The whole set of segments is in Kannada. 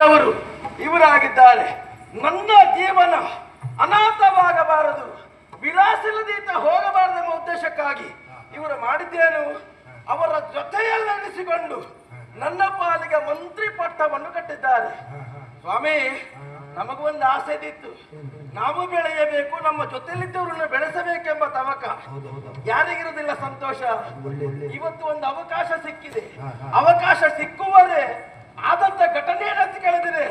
ಅವರು ಇವರಾಗಿದ್ದಾರೆ. ನನ್ನ ಜೀವನ ಅನಾಥವಾಗಬಾರದು, ವಿಲಾಸಿಲ್ಲದೀತ ಹೋಗಬಾರದೆಂಬ ಉದ್ದೇಶಕ್ಕಾಗಿ ಇವರು ಮಾಡಿದ್ದೇನು, ಅವರ ಜೊತೆಯಲ್ಲಿರಿಸಿಕೊಂಡು ನನ್ನ ಪಾಲಿಗೆ ಮಂತ್ರಿ ಪಟ್ಟವನ್ನು ಕಟ್ಟಿದ್ದಾರೆ. ಸ್ವಾಮಿ, ನಮಗೊಂದು ಆಸೆ ಇತ್ತು, ನಾವು ಬೆಳೆಯಬೇಕು, ನಮ್ಮ ಜೊತೆಯಲ್ಲಿದ್ದವರನ್ನು ಬೆಳೆಸಬೇಕೆಂಬ ತವಕ. ಯಾರಿಗಿರುವುದಿಲ್ಲ ಸಂತೋಷ? ಇವತ್ತು ಒಂದು ಅವಕಾಶ ಸಿಕ್ಕಿದೆ. ಅವಕಾಶ ಸಿಕ್ಕುವರೇ ಆದಂತ ಘಟನೆ ಅಂತ ಕೇಳಿದರೆ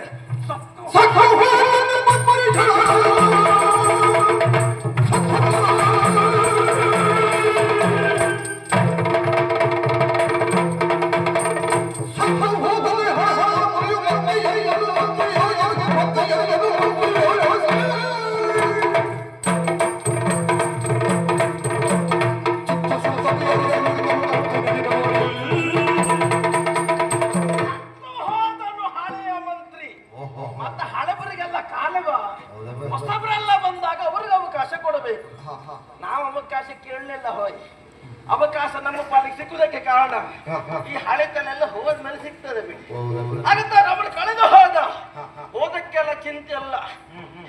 ಹೊಸಬರೆಲ್ಲ ಬಂದಾಗ ಅವ್ರಿಗೆ ಅವಕಾಶ ಕೊಡಬೇಕು. ನಾವು ಅವಕಾಶ ಕೇಳಲಿಲ್ಲ. ಹೋಯ್ ಅವಕಾಶ ನಮ್ಮ ಪಾಲಿಗೆ ಸಿಕ್ಕುದಕ್ಕೆ ಕಾರಣ ಈ ಹಳೆತನೆಲ್ಲ ಹೋದ್ಮೇಲೆ ಸಿಗ್ತದೆ ಬಿಡಿ. ಹಾಗಂತ ಅವಳು ಕಳೆದು ಹೋದಕ್ಕೆಲ್ಲ ಚಿಂತೆ ಅಲ್ಲ,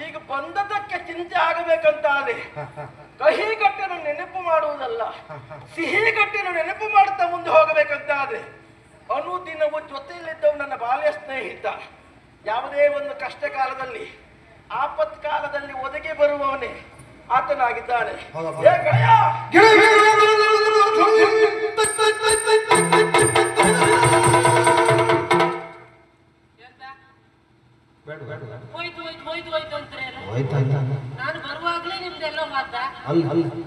ಈಗ ಬಂದದಕ್ಕೆ ಚಿಂತೆ ಆಗಬೇಕಂತಾದ್ರೆ ಕಹಿಗಟ್ಟಿನ ನೆನಪು ಮಾಡುವುದಲ್ಲ, ಸಿಹಿಗಟ್ಟಿನ ನೆನಪು ಮಾಡುತ್ತಾ ಮುಂದೆ ಹೋಗಬೇಕಂತಾದ್ರೆ ಅನುದಿನವೂ ಜೊತೆಯಲ್ಲಿದ್ದವು ನನ್ನ ಬಾಲ್ಯ ಸ್ನೇಹಿತ. ಯಾವುದೇ ಒಂದು ಕಷ್ಟ ಕಾಲದಲ್ಲಿ ಆಪತ್ ಕಾಲದಲ್ಲಿ ಒದಗಿ ಬರುವವನೇ ಆತನಾಗಿದ್ದಾನೆ. ನಾನು ಬರುವಾಗ್ಲೇ ನಿಮ್ದೆಲ್ಲ ಮಾತ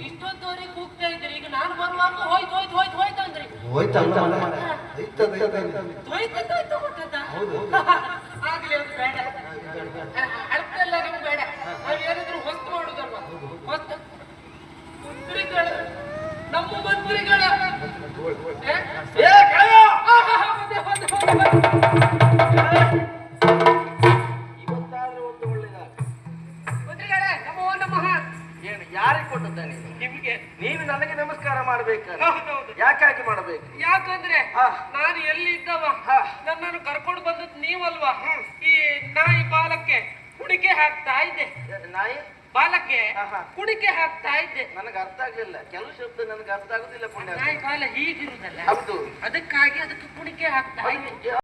ಇಷ್ಟೊತ್ತವರೆಗೆ ಕೂಗ್ತಾ ಇದ್ರಿ, ಈಗ ನಾನು ಬರುವಾಗ ಹೋಯ್ತು ಹೋಯ್ತು ಹೋಯ್ತು ಹೋಯ್ತು ಅಂದ್ರಿ. ಆಗ್ಲಿ ಅದು ಬೇಡ, ಅರ್ಥೆಲ್ಲ ನಮ್ಗೆ ಬೇಡ. ನಾವ್ ಏನಾದ್ರು ಹೊಸ್ತು ಮಾಡುದಲ್ವಾ? ಹೊಸ್ತು ಮಂತ್ರಿಗಳ, ನಮ್ಮ ಮಂತ್ರಿಗಳ ಇವತ್ತಾದ್ರೂ ಒಂದು ಒಳ್ಳೆಯದಾಗ. ಮಂತ್ರಿಗಳೇ ನಮೋ ನಮಃ. ಏನು ಯಾರಿಗೆ ಕೊಟ್ಟದ್ದಾನೆ? ನಿಮ್ಗೆ. ನೀವು ನನಗೆ ನಮಸ್ಕಾರ ಮಾಡ್ಬೇಕಲ್ಲ? ಯಾಕಾಗಿ ಮಾಡಬೇಕು? ಯಾಕಂದ್ರೆ ನಾನು ಎಲ್ಲಿದ್ದವ ನನ್ನನ್ನು ಕರ್ಕೊಂಡು ಬಂದದ್ದು ನೀವಲ್ವಾ? ಈ ನಾಯಿ ಬಾಲಕ್ಕೆ ಕುಡಿಕೆ ಹಾಕ್ತಾ ಇದ್ದೆ. ನಾಯಿ ಬಾಲಕ್ಕೆ ಕುಡಿಕೆ ಹಾಕ್ತಾ ಇದ್ದೆ. ನನಗೆ ಅರ್ಥ ಆಗ್ಲಿಲ್ಲ, ಕೆಲವು ಶಬ್ದ ನನಗೆ ಅರ್ಥ ಆಗುದಿಲ್ಲ. ನಾಯಿ ಬಾಲ ಹೀಗಿರುದಲ್ಲ, ಹೌದು, ಅದಕ್ಕಾಗಿ ಅದಕ್ಕೆ ಕುಡಿಕೆ ಹಾಕ್ತಾ ಇದ್ದೆ.